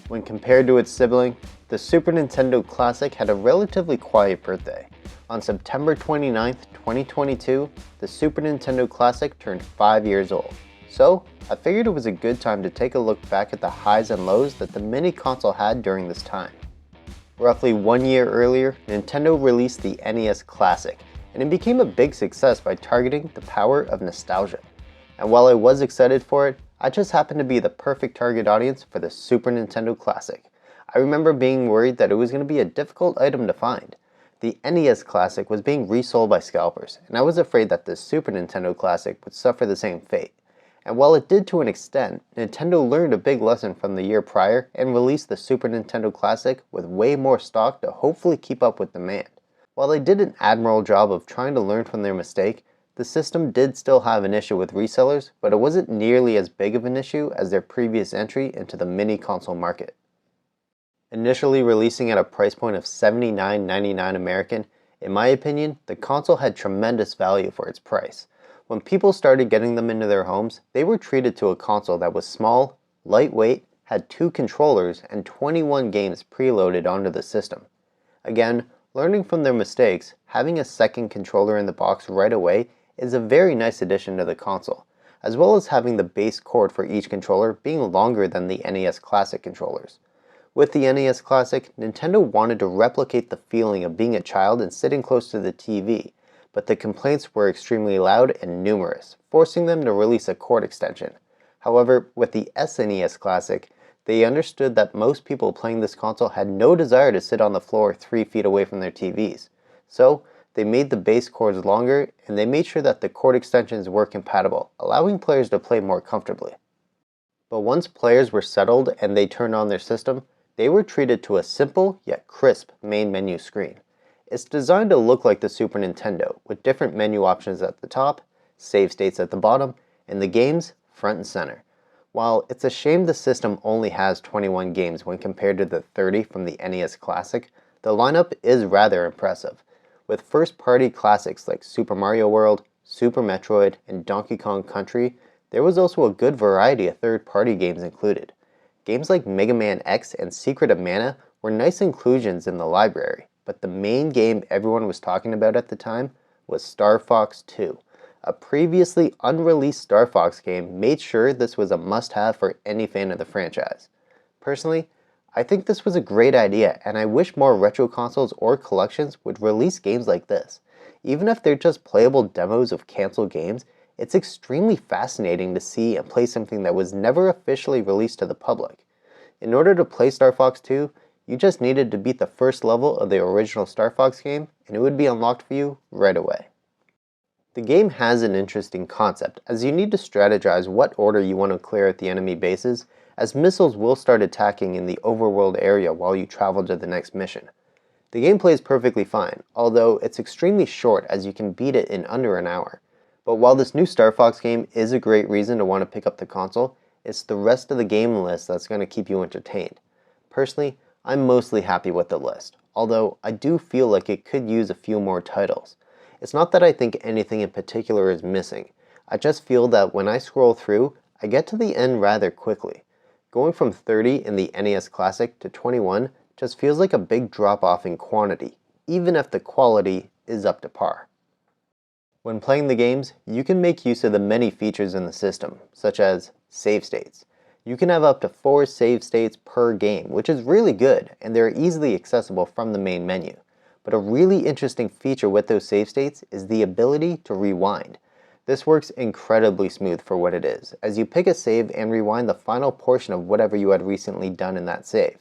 When compared to its sibling, the Super Nintendo Classic had a relatively quiet birthday. On September 29, 2022, the Super Nintendo Classic turned 5 years old. So, I figured it was a good time to take a look back at the highs and lows that the mini console had during this time. Roughly 1 year earlier, Nintendo released the NES Classic, and it became a big success by targeting the power of nostalgia. And while I was excited for it, I just happened to be the perfect target audience for the Super Nintendo Classic. I remember being worried that it was going to be a difficult item to find. The NES Classic was being resold by scalpers, and I was afraid that the Super Nintendo Classic would suffer the same fate. And while it did to an extent, Nintendo learned a big lesson from the year prior and released the Super Nintendo Classic with way more stock to hopefully keep up with demand. While they did an admirable job of trying to learn from their mistake, the system did still have an issue with resellers, but it wasn't nearly as big of an issue as their previous entry into the mini console market. Initially releasing at a price point of $79.99 American, in my opinion, the console had tremendous value for its price. When people started getting them into their homes, they were treated to a console that was small, lightweight, had 2 controllers, and 21 games preloaded onto the system. Again, learning from their mistakes, having a second controller in the box right away is a very nice addition to the console, as well as having the base cord for each controller being longer than the NES Classic controllers. With the NES Classic, Nintendo wanted to replicate the feeling of being a child and sitting close to the TV, but the complaints were extremely loud and numerous, forcing them to release a cord extension. However, with the SNES Classic, they understood that most people playing this console had no desire to sit on the floor 3 feet away from their TVs. So, they made the base cords longer, and they made sure that the cord extensions were compatible, allowing players to play more comfortably. But once players were settled and they turned on their system, they were treated to a simple yet crisp main menu screen. It's designed to look like the Super Nintendo, with different menu options at the top, save states at the bottom, and the games front and center. While it's a shame the system only has 21 games when compared to the 30 from the NES Classic, the lineup is rather impressive. With first-party classics like Super Mario World, Super Metroid, and Donkey Kong Country, there was also a good variety of third-party games included. Games like Mega Man X and Secret of Mana were nice inclusions in the library, but the main game everyone was talking about at the time was Star Fox 2. A previously unreleased Star Fox game made sure this was a must-have for any fan of the franchise. Personally, I think this was a great idea, and I wish more retro consoles or collections would release games like this. Even if they're just playable demos of canceled games, it's extremely fascinating to see and play something that was never officially released to the public. In order to play Star Fox 2, you just needed to beat the first level of the original Star Fox game, and it would be unlocked for you right away. The game has an interesting concept, as you need to strategize what order you want to clear out the enemy bases, as missiles will start attacking in the overworld area while you travel to the next mission. The gameplay is perfectly fine, although it's extremely short as you can beat it in under an hour. But while this new Star Fox game is a great reason to want to pick up the console, it's the rest of the game list that's going to keep you entertained. Personally, I'm mostly happy with the list, although I do feel like it could use a few more titles. It's not that I think anything in particular is missing, I just feel that when I scroll through, I get to the end rather quickly. Going from 30 in the NES Classic to 21 just feels like a big drop off in quantity, even if the quality is up to par. When playing the games, you can make use of the many features in the system, such as save states. You can have up to 4 save states per game, which is really good, and they're easily accessible from the main menu. But a really interesting feature with those save states is the ability to rewind. This works incredibly smooth for what it is, as you pick a save and rewind the final portion of whatever you had recently done in that save.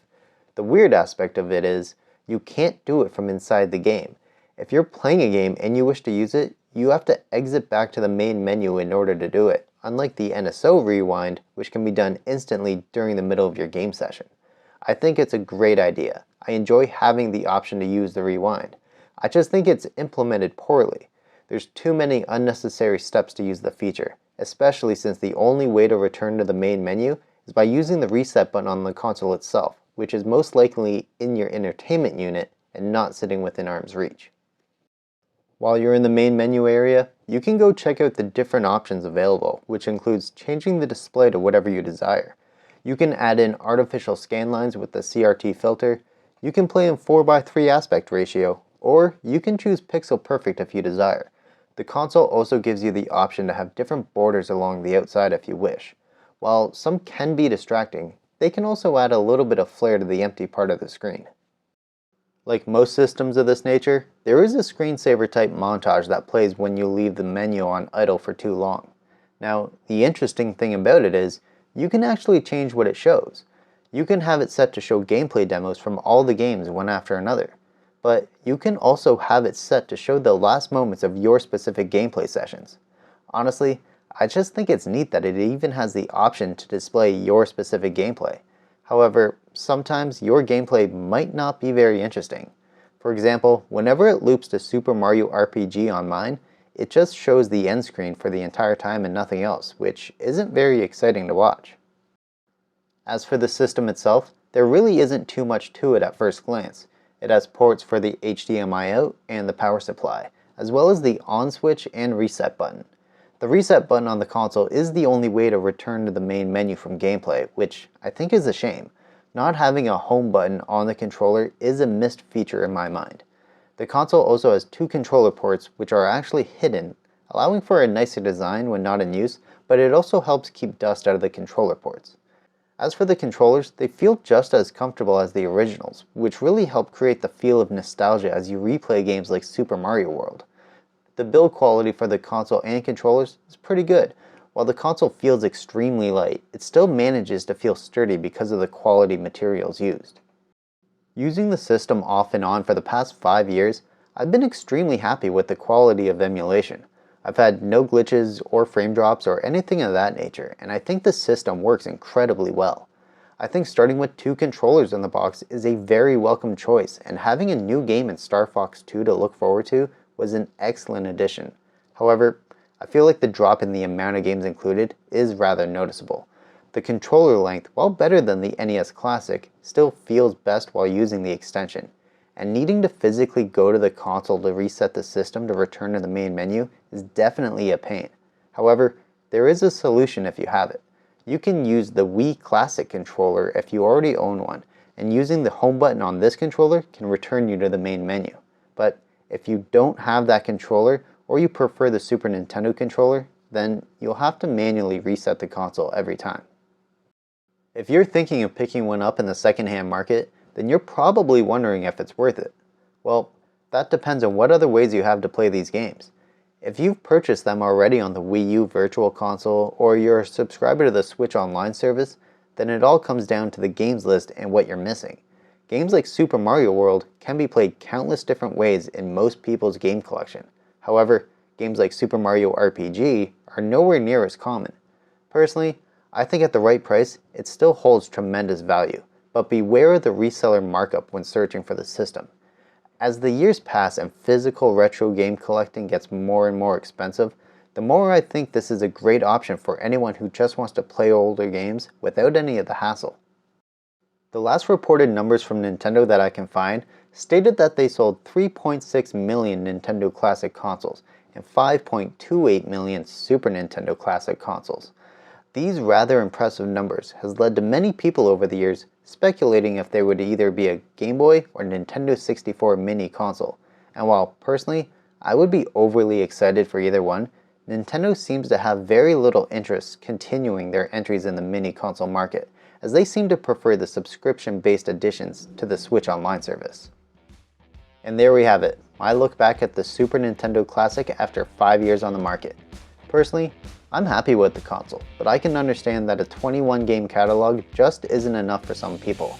The weird aspect of it is, you can't do it from inside the game. If you're playing a game and you wish to use it, you have to exit back to the main menu in order to do it, unlike the NSO rewind, which can be done instantly during the middle of your game session. I think it's a great idea. I enjoy having the option to use the rewind. I just think it's implemented poorly. There's too many unnecessary steps to use the feature, especially since the only way to return to the main menu is by using the reset button on the console itself, which is most likely in your entertainment unit and not sitting within arm's reach. While you're in the main menu area, you can go check out the different options available, which includes changing the display to whatever you desire. You can add in artificial scan lines with the CRT filter, you can play in 4:3 aspect ratio, or you can choose pixel perfect if you desire. The console also gives you the option to have different borders along the outside if you wish. While some can be distracting, they can also add a little bit of flair to the empty part of the screen. Like most systems of this nature, there is a screensaver type montage that plays when you leave the menu on idle for too long. Now, the interesting thing about it is, you can actually change what it shows. You can have it set to show gameplay demos from all the games one after another. But you can also have it set to show the last moments of your specific gameplay sessions. Honestly, I just think it's neat that it even has the option to display your specific gameplay. However, sometimes your gameplay might not be very interesting. For example, whenever it loops to Super Mario RPG on mine, it just shows the end screen for the entire time and nothing else, which isn't very exciting to watch. As for the system itself, there really isn't too much to it at first glance. It has ports for the HDMI out and the power supply, as well as the on switch and reset button. The reset button on the console is the only way to return to the main menu from gameplay, which I think is a shame. Not having a home button on the controller is a missed feature in my mind. The console also has 2 controller ports which are actually hidden, allowing for a nicer design when not in use, but it also helps keep dust out of the controller ports. As for the controllers, they feel just as comfortable as the originals, which really help create the feel of nostalgia as you replay games like Super Mario World. The build quality for the console and controllers is pretty good. While the console feels extremely light, it still manages to feel sturdy because of the quality materials used. Using the system off and on for the past 5 years, I've been extremely happy with the quality of emulation. I've had no glitches or frame drops or anything of that nature, and I think the system works incredibly well. I think starting with 2 controllers in the box is a very welcome choice, and having a new game in Star Fox 2 to look forward to was an excellent addition. However, I feel like the drop in the amount of games included is rather noticeable. The controller length, while better than the NES Classic, still feels best while using the extension, and needing to physically go to the console to reset the system to return to the main menu is definitely a pain. However, there is a solution if you have it. You can use the Wii Classic controller if you already own one, and using the home button on this controller can return you to the main menu. But if you don't have that controller, or you prefer the Super Nintendo controller, then you'll have to manually reset the console every time. If you're thinking of picking one up in the secondhand market, then you're probably wondering if it's worth it. Well, that depends on what other ways you have to play these games. If you've purchased them already on the Wii U Virtual Console, or you're a subscriber to the Switch Online service, then it all comes down to the games list and what you're missing. Games like Super Mario World can be played countless different ways in most people's game collection. However, games like Super Mario RPG are nowhere near as common. Personally, I think at the right price, it still holds tremendous value, but beware of the reseller markup when searching for the system. As the years pass and physical retro game collecting gets more and more expensive, the more I think this is a great option for anyone who just wants to play older games without any of the hassle. The last reported numbers from Nintendo that I can find stated that they sold 3.6 million Nintendo Classic consoles and 5.28 million Super Nintendo Classic consoles. These rather impressive numbers has led to many people over the years speculating if there would either be a Game Boy or Nintendo 64 mini console, and while personally I would be overly excited for either one, Nintendo seems to have very little interest continuing their entries in the mini console market, as they seem to prefer the subscription-based additions to the Switch Online service. And there we have it, my look back at the Super Nintendo Classic after 5 years on the market. Personally, I'm happy with the console, but I can understand that a 21 game catalog just isn't enough for some people.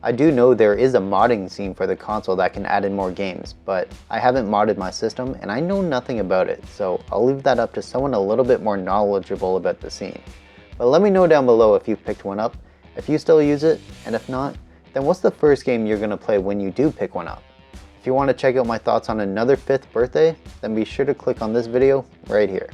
I do know there is a modding scene for the console that can add in more games, but I haven't modded my system and I know nothing about it, so I'll leave that up to someone a little bit more knowledgeable about the scene. But let me know down below if you've picked one up, if you still use it, and if not, then what's the first game you're going to play when you do pick one up? If you want to check out my thoughts on another 5th birthday, then be sure to click on this video right here.